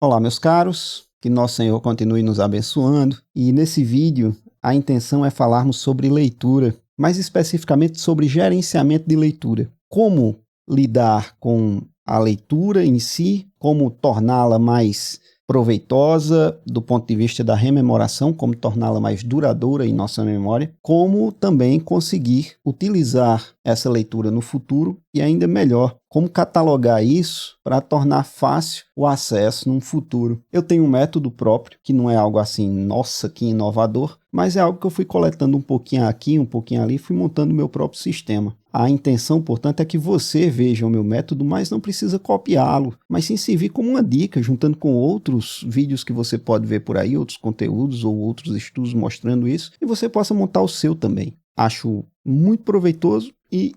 Olá, meus caros, que nosso Senhor continue nos abençoando. E nesse vídeo, a intenção é falarmos sobre leitura, mais especificamente sobre gerenciamento de leitura. Como lidar com a leitura em si, como torná-la mais proveitosa do ponto de vista da rememoração, como torná-la mais duradoura em nossa memória, como também conseguir utilizar essa leitura no futuro e ainda melhor, como catalogar isso para tornar fácil o acesso num futuro. Eu tenho um método próprio, que não é algo assim, nossa, que inovador, mas é algo que eu fui coletando um pouquinho aqui, um pouquinho ali, fui montando o meu próprio sistema. A intenção, portanto, é que você veja o meu método, mas não precisa copiá-lo, mas sim servir como uma dica, juntando com outros vídeos que você pode ver por aí, outros conteúdos ou outros estudos mostrando isso, e você possa montar o seu também. Acho muito proveitoso e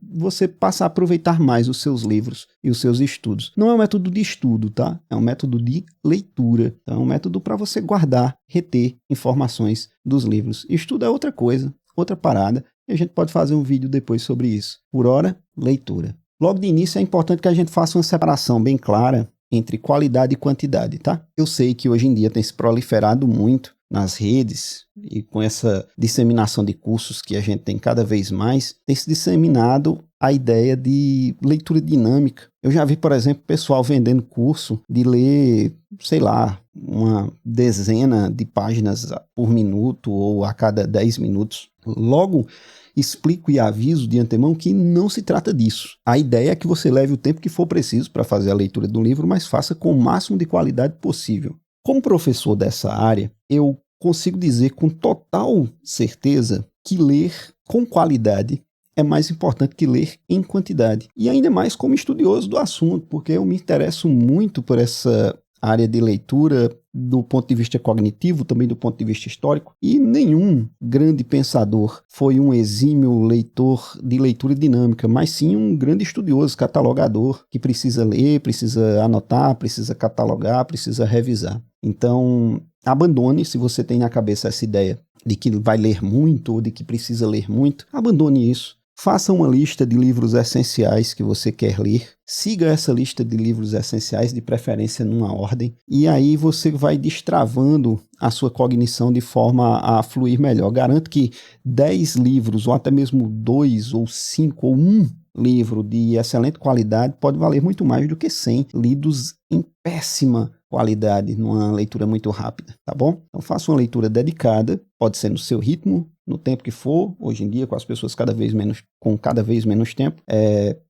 você passa a aproveitar mais os seus livros e os seus estudos. Não é um método de estudo, tá? É um método de leitura. Então, é um método para você guardar, reter informações dos livros. Estudo é outra coisa, outra parada, e a gente pode fazer um vídeo depois sobre isso. Por hora, leitura. Logo de início é importante que a gente faça uma separação bem clara entre qualidade e quantidade, tá? Eu sei que hoje em dia tem se proliferado muito nas redes e com essa disseminação de cursos que a gente tem cada vez mais, tem se disseminado a ideia de leitura dinâmica. Eu já vi, por exemplo, pessoal vendendo curso de ler, sei lá, uma dezena de páginas por minuto ou a cada 10 minutos. Logo, explico e aviso de antemão que não se trata disso. A ideia é que você leve o tempo que for preciso para fazer a leitura do livro, mas faça com o máximo de qualidade possível. Como professor dessa área, eu consigo dizer com total certeza que ler com qualidade é mais importante que ler em quantidade. E ainda mais como estudioso do assunto, porque eu me interesso muito por essa área de leitura do ponto de vista cognitivo, também do ponto de vista histórico, e nenhum grande pensador foi um exímio leitor de leitura dinâmica, mas sim um grande estudioso, catalogador, que precisa ler, precisa anotar, precisa catalogar, precisa revisar. Então, abandone, se você tem na cabeça essa ideia de que vai ler muito ou de que precisa ler muito, abandone isso. Faça uma lista de livros essenciais que você quer ler. Siga essa lista de livros essenciais, de preferência numa ordem, e aí você vai destravando a sua cognição de forma a fluir melhor. Garanto que 10 livros, ou até mesmo 2 ou 5 ou 1 livro de excelente qualidade pode valer muito mais do que 100 lidos em péssima qualidade, numa leitura muito rápida, tá bom? Então faça uma leitura dedicada, pode ser no seu ritmo, no tempo que for, hoje em dia com as pessoas cada vez menos tempo,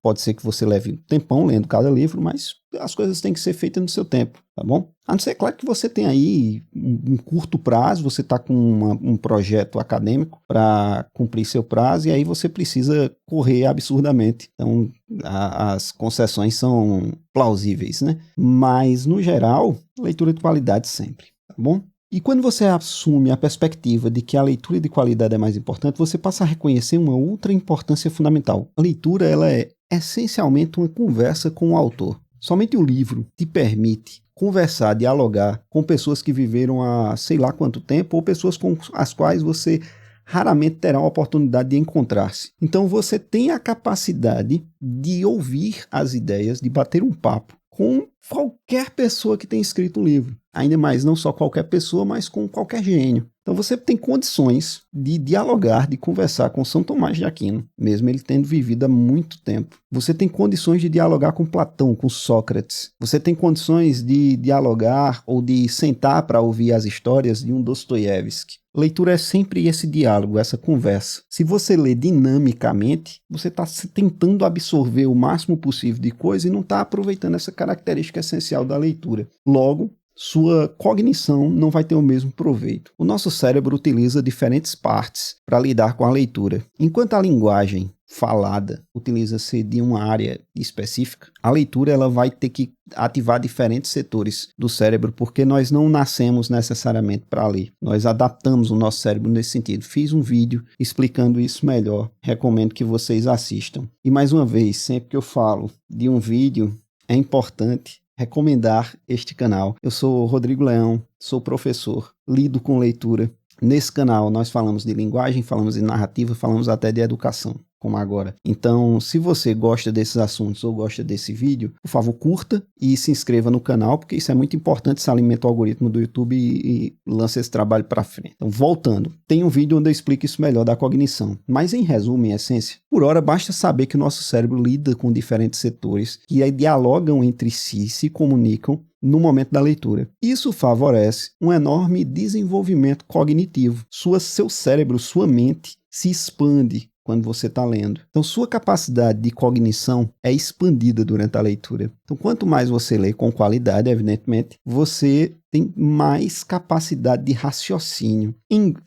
pode ser que você leve um tempão lendo cada livro, mas as coisas têm que ser feitas no seu tempo, tá bom? A não ser, claro, que você tem aí um curto prazo, você está com um projeto acadêmico para cumprir seu prazo e aí você precisa correr absurdamente. Então, as concessões são plausíveis, né? Mas, no geral, leitura de qualidade sempre, tá bom? E quando você assume a perspectiva de que a leitura de qualidade é mais importante, você passa a reconhecer uma outra importância fundamental. A leitura, ela é essencialmente uma conversa com o autor. Somente o livro te permite conversar, dialogar com pessoas que viveram há sei lá quanto tempo ou pessoas com as quais você raramente terá a oportunidade de encontrar-se. Então você tem a capacidade de ouvir as ideias, de bater um papo com qualquer pessoa que tenha escrito um livro. Ainda mais, não só qualquer pessoa, mas com qualquer gênio. Então você tem condições de dialogar, de conversar com São Tomás de Aquino, mesmo ele tendo vivido há muito tempo. Você tem condições de dialogar com Platão, com Sócrates. Você tem condições de dialogar ou de sentar para ouvir as histórias de um Dostoiévski. Leitura é sempre esse diálogo, essa conversa. Se você lê dinamicamente, você está tentando absorver o máximo possível de coisa e não está aproveitando essa característica essencial da leitura. Logo, sua cognição não vai ter o mesmo proveito. O nosso cérebro utiliza diferentes partes para lidar com a leitura. Enquanto a linguagem falada utiliza-se de uma área específica, a leitura ela vai ter que ativar diferentes setores do cérebro, porque nós não nascemos necessariamente para ler. Nós adaptamos o nosso cérebro nesse sentido. Fiz um vídeo explicando isso melhor. Recomendo que vocês assistam. E mais uma vez, sempre que eu falo de um vídeo, é importante recomendar este canal. Eu sou Rodrigo Leão, sou professor, lido com leitura. Nesse canal nós falamos de linguagem, falamos de narrativa, falamos até de educação. como agora. Então, se você gosta desses assuntos ou gosta desse vídeo, por favor, curta e se inscreva no canal, porque isso é muito importante, isso alimenta o algoritmo do YouTube e lança esse trabalho para frente. Então, voltando, tem um vídeo onde eu explico isso melhor da cognição. Mas, em resumo, em essência, por hora, basta saber que o nosso cérebro lida com diferentes setores que aí dialogam entre si, se comunicam no momento da leitura. Isso favorece um enorme desenvolvimento cognitivo. Seu cérebro, sua mente se expande quando você está lendo. Então, sua capacidade de cognição é expandida durante a leitura. Então, quanto mais você lê com qualidade, evidentemente, você tem mais capacidade de raciocínio.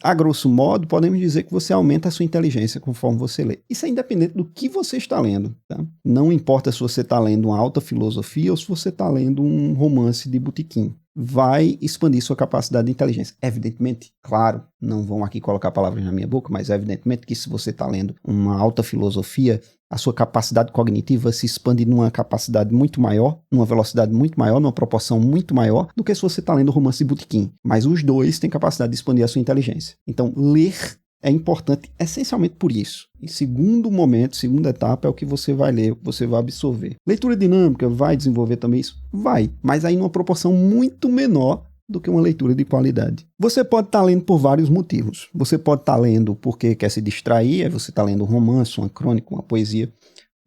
A grosso modo, podemos dizer que você aumenta a sua inteligência conforme você lê. Isso é independente do que você está lendo. Tá? Não importa se você está lendo uma alta filosofia ou se você está lendo um romance de botequim. Vai expandir sua capacidade de inteligência. Evidentemente, claro, não vão aqui colocar palavras na minha boca, mas evidentemente que se você está lendo uma alta filosofia, a sua capacidade cognitiva se expande numa capacidade muito maior, numa velocidade muito maior, numa proporção muito maior do que se você está lendo romance de botequim. Mas os dois têm capacidade de expandir a sua inteligência. Então, ler é importante essencialmente por isso. Em segundo momento, segunda etapa, é o que você vai ler, o que você vai absorver. Leitura dinâmica vai desenvolver também isso? Vai, mas aí numa proporção muito menor do que uma leitura de qualidade. Você pode estar lendo por vários motivos. Você pode estar lendo porque quer se distrair, aí você está lendo um romance, uma crônica, uma poesia.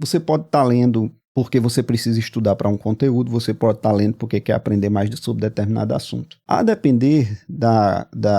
Você pode estar lendo porque você precisa estudar para um conteúdo, você pode estar lendo porque quer aprender mais sobre determinado assunto. A depender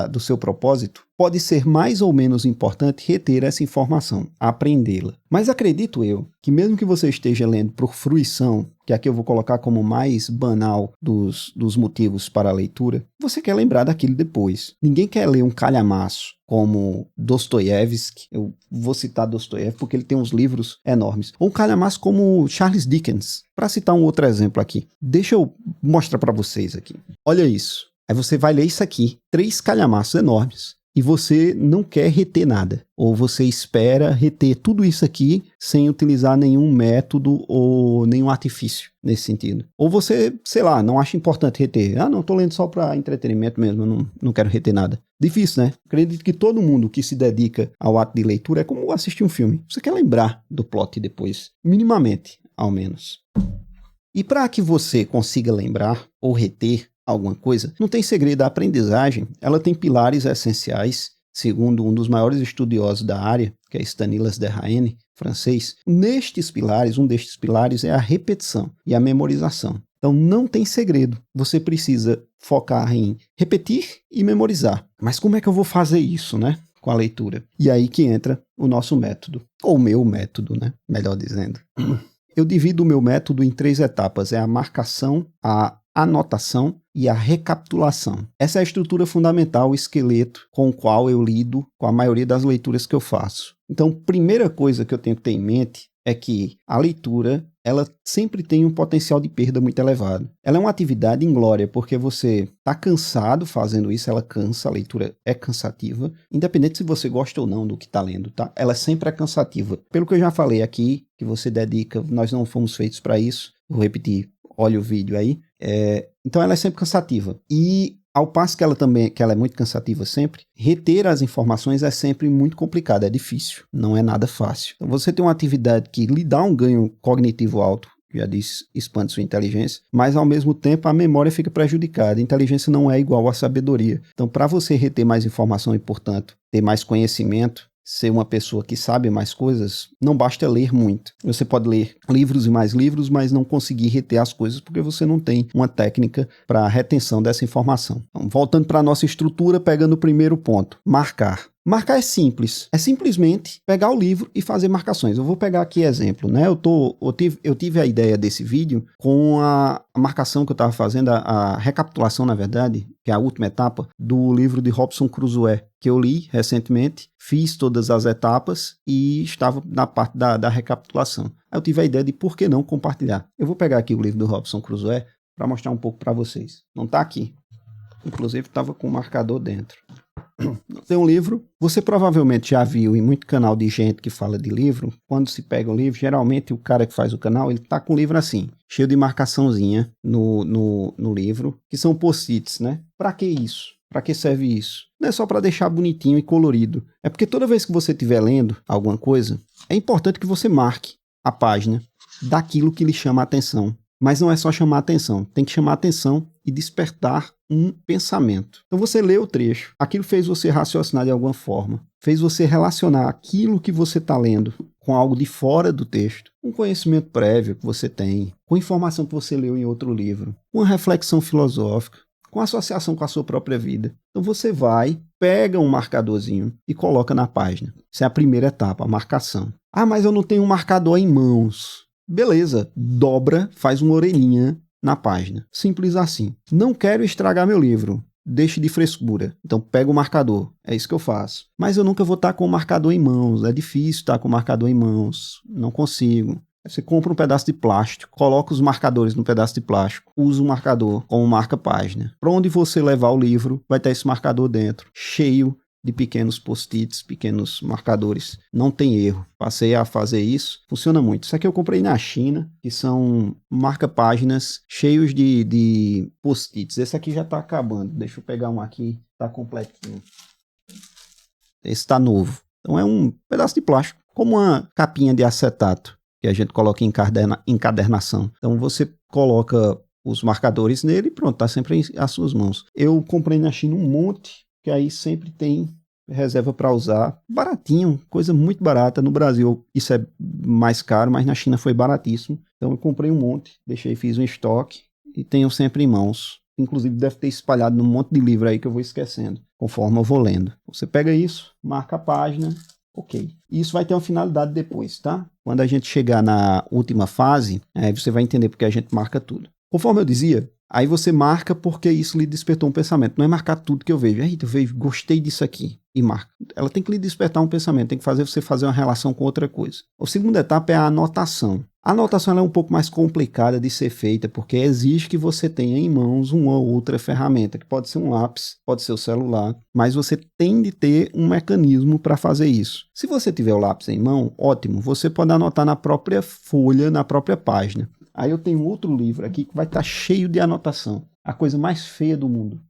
do seu propósito, pode ser mais ou menos importante reter essa informação, aprendê-la. Mas acredito eu que mesmo que você esteja lendo por fruição, que aqui eu vou colocar como mais banal dos motivos para a leitura, você quer lembrar daquilo depois. Ninguém quer ler um calhamaço como Dostoiévski. Eu vou citar Dostoiévski porque ele tem uns livros enormes. Ou um calhamaço como Charles Dickens, para citar um outro exemplo aqui. Deixa eu mostrar para vocês aqui. Olha isso. Aí você vai ler isso aqui, 3 calhamaços enormes. E você não quer reter nada. Ou você espera reter tudo isso aqui sem utilizar nenhum método ou nenhum artifício nesse sentido. Ou você, sei lá, não acha importante reter. Ah, não, estou lendo só para entretenimento mesmo, eu não quero reter nada. Difícil, né? Acredito que todo mundo que se dedica ao ato de leitura é como assistir um filme. Você quer lembrar do plot depois, minimamente, ao menos. E para que você consiga lembrar ou reter alguma coisa, não tem segredo. A aprendizagem, ela tem pilares essenciais, segundo um dos maiores estudiosos da área, que é Stanislas Dehaene, francês. Um destes pilares é a repetição e a memorização. Então não tem segredo, você precisa focar em repetir e memorizar. Mas como é que eu vou fazer isso, né? Com a leitura. E aí que entra o nosso método, ou o meu método, né? Melhor dizendo. Eu divido o meu método em 3 etapas, é a marcação, a anotação e a recapitulação. Essa é a estrutura fundamental, o esqueleto com o qual eu lido com a maioria das leituras que eu faço. Então, primeira coisa que eu tenho que ter em mente é que a leitura, ela sempre tem um potencial de perda muito elevado. Ela é uma atividade inglória, porque você está cansado fazendo isso, ela cansa, a leitura é cansativa, independente se você gosta ou não do que está lendo, tá? Ela sempre é cansativa. Pelo que eu já falei aqui, que você dedica, nós não fomos feitos para isso, vou repetir, olha o vídeo aí. Então ela é sempre cansativa. E ao passo que ela é muito cansativa sempre, reter as informações é sempre muito complicado, é difícil, não é nada fácil. Então você tem uma atividade que lhe dá um ganho cognitivo alto, já disse, expande sua inteligência, mas ao mesmo tempo a memória fica prejudicada. A inteligência não é igual à sabedoria. Então para você reter mais informação e, portanto, ter mais conhecimento, ser uma pessoa que sabe mais coisas, não basta ler muito. Você pode ler livros e mais livros, mas não conseguir reter as coisas porque você não tem uma técnica para a retenção dessa informação. Então, voltando para a nossa estrutura, pegando o primeiro ponto, marcar. Marcar é simples, é simplesmente pegar o livro e fazer marcações. Eu vou pegar aqui exemplo, né? Eu tive a ideia desse vídeo com a marcação que eu estava fazendo, a recapitulação, na verdade, que é a última etapa do livro de Robinson Crusoe, que eu li recentemente, fiz todas as etapas e estava na parte da recapitulação. Aí eu tive a ideia de por que não compartilhar. Eu vou pegar aqui o livro do Robinson Crusoe para mostrar um pouco para vocês. Não está aqui. Inclusive estava com o marcador dentro. Tem um livro, você provavelmente já viu em muito canal de gente que fala de livro, quando se pega um livro, geralmente o cara que faz o canal, ele tá com o livro assim, cheio de marcaçãozinha no livro, que são post-its, né? Pra que isso? Pra que serve isso? Não é só pra deixar bonitinho e colorido. É porque toda vez que você estiver lendo alguma coisa, é importante que você marque a página daquilo que lhe chama a atenção. Mas não é só chamar a atenção, tem que chamar a atenção e despertar um pensamento. Então você lê o trecho, aquilo fez você raciocinar de alguma forma, fez você relacionar aquilo que você está lendo com algo de fora do texto, um conhecimento prévio que você tem, com informação que você leu em outro livro, uma reflexão filosófica, com associação com a sua própria vida. Então você vai, pega um marcadorzinho e coloca na página. Essa é a primeira etapa, a marcação. Ah, mas eu não tenho um marcador em mãos. Beleza, dobra, faz uma orelhinha na página. Simples assim. Não quero estragar meu livro. Deixe de frescura. Então pega o marcador. É isso que eu faço. Mas eu nunca vou estar com o marcador em mãos. É difícil estar com o marcador em mãos. Não consigo. Você compra um pedaço de plástico, coloca os marcadores no pedaço de plástico, usa o marcador como marca-página. Para onde você levar o livro, vai ter esse marcador dentro, cheio de pequenos post-its, pequenos marcadores. Não tem erro. Passei a fazer isso. Funciona muito. Isso aqui eu comprei na China, que são marca-páginas cheios de post-its. Esse aqui já está acabando. Deixa eu pegar um aqui. Está completinho. Esse está novo. Então é um pedaço de plástico, como uma capinha de acetato, que a gente coloca em encadernação. Então você coloca os marcadores nele e pronto, está sempre às suas mãos. Eu comprei na China um monte, que aí sempre tem reserva para usar. Baratinho, coisa muito barata. No Brasil isso é mais caro, mas na China foi baratíssimo. Então eu comprei um monte, fiz um estoque e tenho sempre em mãos. Inclusive deve ter espalhado num monte de livro aí que eu vou esquecendo, conforme eu vou lendo. Você pega isso, marca a página, ok. Isso vai ter uma finalidade depois, tá? Quando a gente chegar na última fase, você vai entender porque a gente marca tudo. Conforme eu dizia, aí você marca porque isso lhe despertou um pensamento. Não é marcar tudo que eu vejo. Eita, eu vejo, gostei disso aqui. E marca. Ela tem que lhe despertar um pensamento. Tem que fazer você fazer uma relação com outra coisa. A segunda etapa é a anotação. A anotação ela é um pouco mais complicada de ser feita porque exige que você tenha em mãos uma ou outra ferramenta, que pode ser um lápis, pode ser o celular, mas você tem de ter um mecanismo para fazer isso. Se você tiver o lápis em mão, ótimo. Você pode anotar na própria folha, na própria página. Aí eu tenho outro livro aqui que vai estar cheio de anotação. A coisa mais feia do mundo.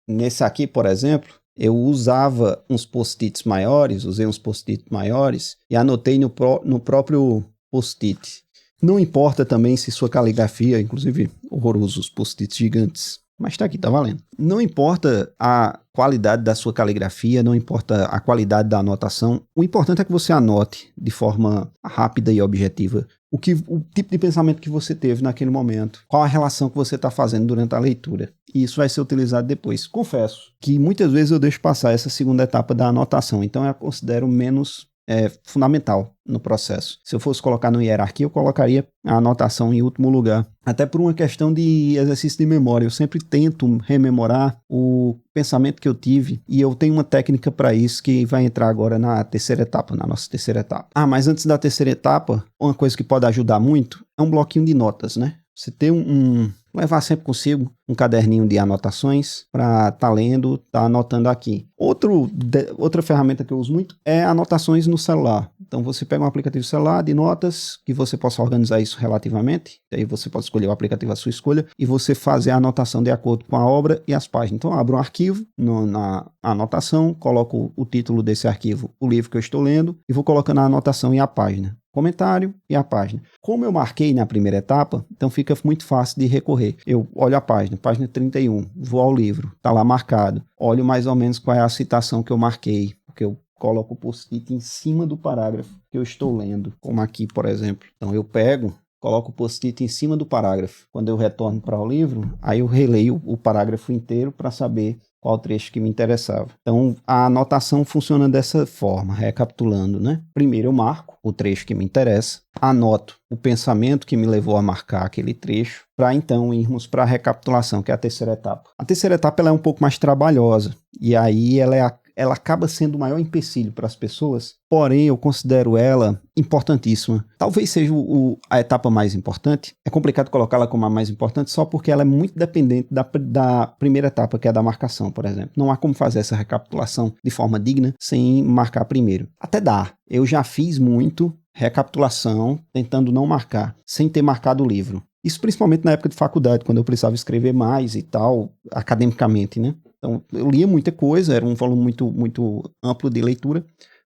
Nesse aqui, por exemplo, eu usava uns post-its maiores, usei uns post-its maiores e anotei no próprio post-it. Não importa também se sua caligrafia, inclusive horroroso os post-its gigantes, mas tá aqui, tá valendo. Não importa a qualidade da sua caligrafia, não importa a qualidade da anotação, o importante é que você anote de forma rápida e objetiva o tipo de pensamento que você teve naquele momento, qual a relação que você está fazendo durante a leitura. E isso vai ser utilizado depois. Confesso que muitas vezes eu deixo passar essa segunda etapa da anotação, então eu considero menos fundamental no processo. Se eu fosse colocar no hierarquia, eu colocaria a anotação em último lugar. Até por uma questão de exercício de memória. Eu sempre tento rememorar o pensamento que eu tive e eu tenho uma técnica para isso que vai entrar agora na terceira etapa, na nossa terceira etapa. Mas antes da terceira etapa, uma coisa que pode ajudar muito é um bloquinho de notas, né? Você ter levar sempre consigo um caderninho de anotações para estar lendo, anotando aqui. Outra ferramenta que eu uso muito é anotações no celular. Então você pega um aplicativo celular de notas, que você possa organizar isso relativamente, aí você pode escolher o aplicativo à sua escolha, e você fazer a anotação de acordo com a obra e as páginas. Então eu abro um arquivo na anotação, coloco o título desse arquivo, o livro que eu estou lendo, e vou colocando a anotação e a página. Comentário e a página. Como eu marquei na primeira etapa, então fica muito fácil de recorrer. Eu olho a página 31, vou ao livro, está lá marcado. Olho mais ou menos qual é a citação que eu marquei, porque eu coloco o post-it em cima do parágrafo que eu estou lendo, como aqui, por exemplo. Então eu pego, coloco o post-it em cima do parágrafo. Quando eu retorno para o livro, aí eu releio o parágrafo inteiro para saber qual trecho que me interessava. Então, a anotação funciona dessa forma, recapitulando, né? Primeiro eu marco o trecho que me interessa, anoto o pensamento que me levou a marcar aquele trecho, para então irmos para a recapitulação, que é a terceira etapa. A terceira etapa ela é um pouco mais trabalhosa, e aí ela ela acaba sendo o maior empecilho para as pessoas, porém eu considero ela importantíssima. Talvez seja a etapa mais importante. É complicado colocá-la como a mais importante só porque ela é muito dependente da primeira etapa, que é a da marcação, por exemplo. Não há como fazer essa recapitulação de forma digna sem marcar primeiro. Até dá. Eu já fiz muito recapitulação tentando não marcar, sem ter marcado o livro. Isso principalmente na época de faculdade, quando eu precisava escrever mais e tal, academicamente, né? Então, eu lia muita coisa, era um volume muito, muito amplo de leitura.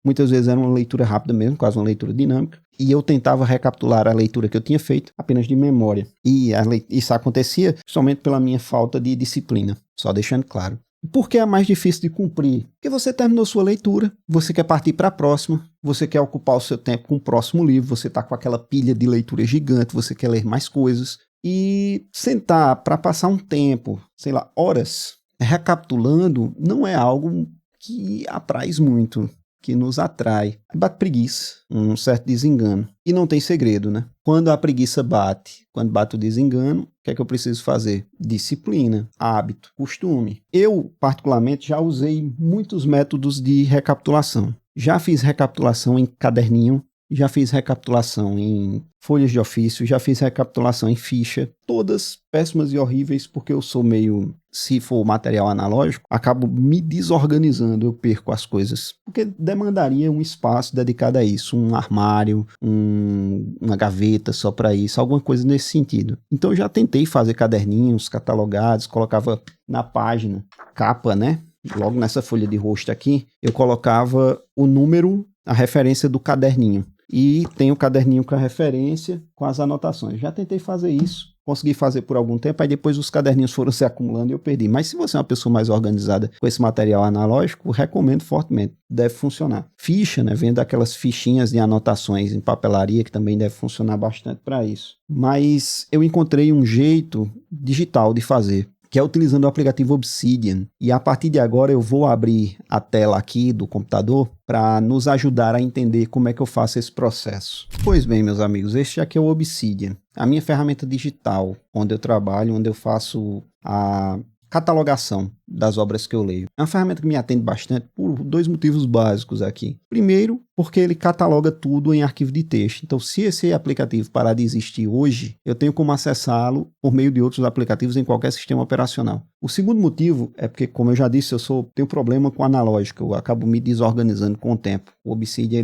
Muitas vezes era uma leitura rápida mesmo, quase uma leitura dinâmica. E eu tentava recapitular a leitura que eu tinha feito apenas de memória. E isso acontecia somente pela minha falta de disciplina, só deixando claro. Por que é mais difícil de cumprir? Porque você terminou sua leitura, você quer partir para a próxima, você quer ocupar o seu tempo com o próximo livro, você está com aquela pilha de leitura gigante, você quer ler mais coisas. E sentar para passar um tempo, sei lá, horas, recapitulando, não é algo que apraz muito, que nos atrai. Bate preguiça, um certo desengano. E não tem segredo, né? Quando a preguiça bate, quando bate o desengano, o que é que eu preciso fazer? Disciplina, hábito, costume. Eu, particularmente, já usei muitos métodos de recapitulação. Já fiz recapitulação em caderninho, já fiz recapitulação em folhas de ofício, já fiz recapitulação em ficha, todas péssimas e horríveis, porque eu sou meio, se for material analógico, acabo me desorganizando, eu perco as coisas, porque demandaria um espaço dedicado a isso, um armário, uma gaveta só para isso, alguma coisa nesse sentido. Então eu já tentei fazer caderninhos catalogados, colocava na página, capa, né? Logo nessa folha de rosto aqui, eu colocava o número, a referência do caderninho. E tem o caderninho com a referência, com as anotações. Já tentei fazer isso, consegui fazer por algum tempo, aí depois os caderninhos foram se acumulando e eu perdi. Mas se você é uma pessoa mais organizada com esse material analógico, recomendo fortemente, deve funcionar. Ficha, né, vendo aquelas fichinhas de anotações em papelaria, que também deve funcionar bastante para isso. Mas eu encontrei um jeito digital de fazer, que é utilizando o aplicativo Obsidian. E a partir de agora eu vou abrir a tela aqui do computador para nos ajudar a entender como é que eu faço esse processo. Pois bem, meus amigos, este aqui é o Obsidian, a minha ferramenta digital, onde eu trabalho, onde eu faço a catalogação das obras que eu leio. É uma ferramenta que me atende bastante por dois motivos básicos aqui. Primeiro, porque ele cataloga tudo em arquivo de texto. Então, se esse aplicativo parar de existir hoje, eu tenho como acessá-lo por meio de outros aplicativos em qualquer sistema operacional. O segundo motivo é porque, como eu já disse, tenho problema com analógico, eu acabo me desorganizando com o tempo. O Obsidian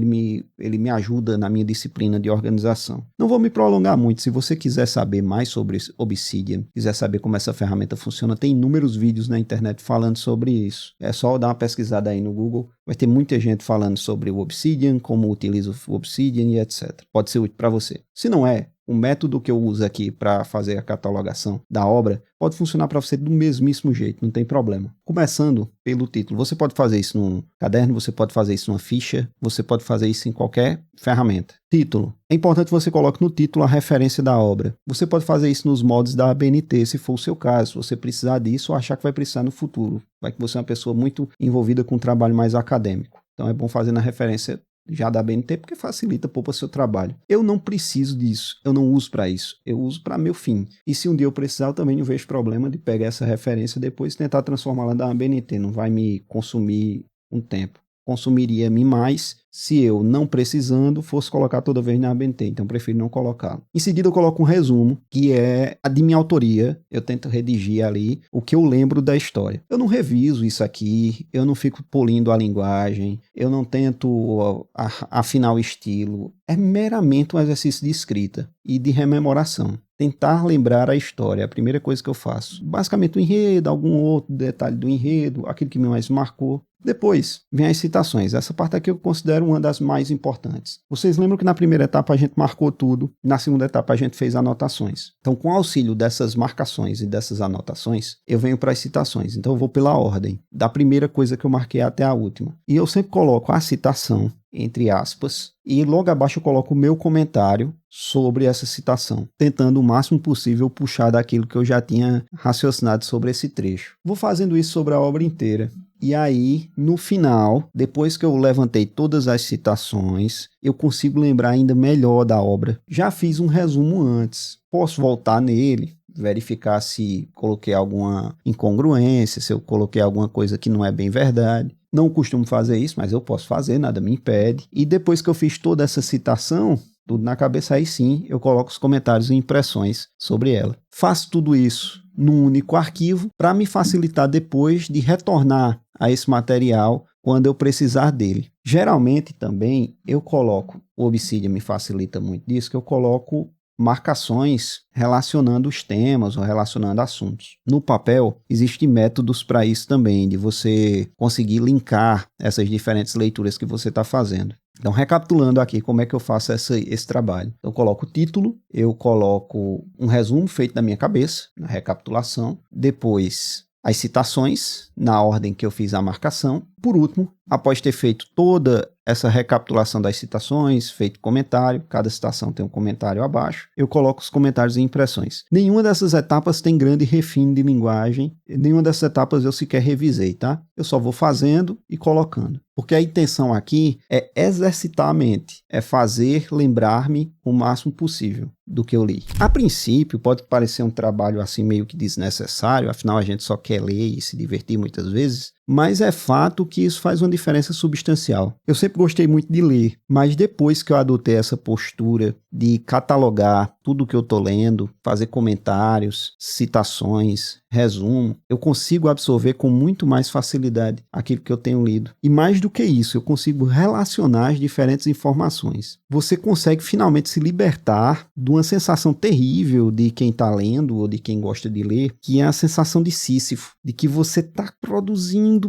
ele me ajuda na minha disciplina de organização. Não vou me prolongar muito. Se você quiser saber mais sobre Obsidian, quiser saber como essa ferramenta funciona, tem inúmeros vídeos na internet falando sobre isso. É só dar uma pesquisada aí no Google, vai ter muita gente falando sobre o Obsidian, como utiliza o Obsidian e etc. Pode ser útil para você. Se não é, o método que eu uso aqui para fazer a catalogação da obra pode funcionar para você do mesmíssimo jeito, não tem problema. Começando pelo título, você pode fazer isso num caderno, você pode fazer isso numa ficha, você pode fazer isso em qualquer ferramenta. Título. É importante que você coloque no título a referência da obra. Você pode fazer isso nos mods da ABNT, se for o seu caso, se você precisar disso ou achar que vai precisar no futuro. Vai que você é uma pessoa muito envolvida com um trabalho mais acadêmico. Então é bom fazer na referência já da BNT, porque facilita, poupa seu trabalho. Eu não preciso disso, eu não uso para isso, eu uso para meu fim. E se um dia eu precisar, eu também não vejo problema de pegar essa referência e depois tentar transformá-la na BNT, não vai me consumir um tempo. Consumiria-me mais se eu, não precisando, fosse colocar toda vez na ABNT, então prefiro não colocá-lo. Em seguida eu coloco um resumo, que é a de minha autoria, eu tento redigir ali o que eu lembro da história. Eu não reviso isso aqui, eu não fico polindo a linguagem, eu não tento afinar o estilo, é meramente um exercício de escrita e de rememoração. Tentar lembrar a história é a primeira coisa que eu faço. Basicamente o enredo, algum outro detalhe do enredo, aquilo que me mais marcou. Depois, vem as citações. Essa parte aqui eu considero uma das mais importantes. Vocês lembram que na primeira etapa a gente marcou tudo, na segunda etapa a gente fez anotações. Então, com o auxílio dessas marcações e dessas anotações, eu venho para as citações. Então, eu vou pela ordem, da primeira coisa que eu marquei até a última. E eu sempre coloco a citação, entre aspas, e logo abaixo eu coloco o meu comentário sobre essa citação, tentando o máximo possível puxar daquilo que eu já tinha raciocinado sobre esse trecho. Vou fazendo isso sobre a obra inteira. E aí, no final, depois que eu levantei todas as citações, eu consigo lembrar ainda melhor da obra. Já fiz um resumo antes, posso voltar nele, verificar se coloquei alguma incongruência, se eu coloquei alguma coisa que não é bem verdade. Não costumo fazer isso, mas eu posso fazer, nada me impede. E depois que eu fiz toda essa citação, tudo na cabeça, aí sim eu coloco os comentários e impressões sobre ela. Faço tudo isso num único arquivo para me facilitar depois de retornar a esse material quando eu precisar dele. Geralmente também eu coloco, o Obsidian me facilita muito disso, que eu coloco marcações relacionando os temas ou relacionando assuntos. No papel, existem métodos para isso também, de você conseguir linkar essas diferentes leituras que você está fazendo. Então, recapitulando aqui como é que eu faço esse trabalho. Eu coloco o título, eu coloco um resumo feito da minha cabeça, na recapitulação, depois as citações, na ordem que eu fiz a marcação. Por último, após ter feito toda essa recapitulação das citações, feito comentário, cada citação tem um comentário abaixo, eu coloco os comentários e impressões. Nenhuma dessas etapas tem grande refino de linguagem, nenhuma dessas etapas eu sequer revisei, tá? Eu só vou fazendo e colocando. Porque a intenção aqui é exercitar a mente, é fazer lembrar-me o máximo possível do que eu li. A princípio, pode parecer um trabalho assim meio que desnecessário, afinal a gente só quer ler e se divertir muitas vezes, mas é fato que isso faz uma diferença substancial. Eu sempre gostei muito de ler, mas depois que eu adotei essa postura de catalogar tudo que eu estou lendo, fazer comentários, citações, resumo, eu consigo absorver com muito mais facilidade aquilo que eu tenho lido. E mais do que isso, eu consigo relacionar as diferentes informações. Você consegue finalmente se libertar de uma sensação terrível de quem está lendo ou de quem gosta de ler, que é a sensação de Sísifo, de que você está produzindo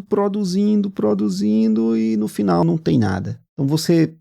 e no final não tem nada. Então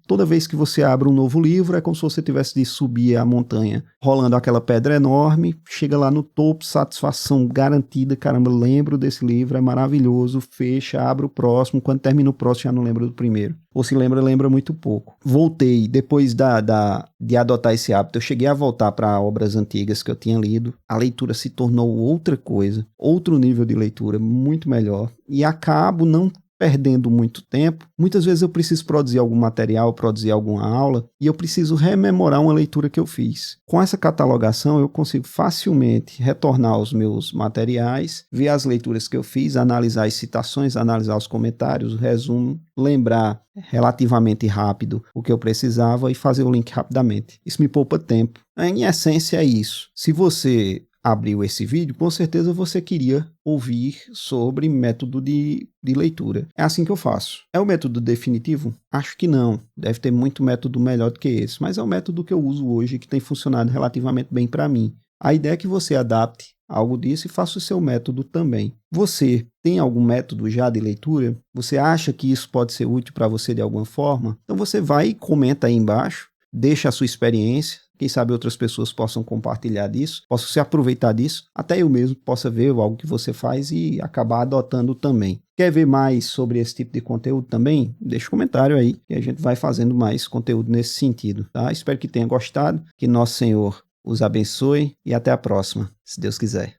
toda vez que você abre um novo livro, é como se você tivesse de subir a montanha, rolando aquela pedra enorme, chega lá no topo, satisfação garantida, caramba, lembro desse livro, é maravilhoso, fecha, abre o próximo, quando termina o próximo já não lembra do primeiro. Ou se lembra muito pouco. Voltei, depois de adotar esse hábito, eu cheguei a voltar para obras antigas que eu tinha lido, a leitura se tornou outra coisa, outro nível de leitura, muito melhor, e acabo não perdendo muito tempo. Muitas vezes eu preciso produzir algum material, produzir alguma aula, e eu preciso rememorar uma leitura que eu fiz. Com essa catalogação, eu consigo facilmente retornar aos meus materiais, ver as leituras que eu fiz, analisar as citações, analisar os comentários, o resumo, lembrar relativamente rápido o que eu precisava e fazer o link rapidamente. Isso me poupa tempo. Em essência é isso. Se você abriu esse vídeo, com certeza você queria ouvir sobre método de leitura. É assim que eu faço. É o método definitivo? Acho que não. Deve ter muito método melhor do que esse, mas é o método que eu uso hoje que tem funcionado relativamente bem para mim. A ideia é que você adapte algo disso e faça o seu método também. Você tem algum método já de leitura? Você acha que isso pode ser útil para você de alguma forma? Então você vai e comenta aí embaixo, deixa a sua experiência. Quem sabe outras pessoas possam compartilhar disso, possam se aproveitar disso, até eu mesmo possa ver algo que você faz e acabar adotando também. Quer ver mais sobre esse tipo de conteúdo também? Deixa um comentário aí, que a gente vai fazendo mais conteúdo nesse sentido, tá? Espero que tenha gostado, que nosso Senhor os abençoe e até a próxima, se Deus quiser.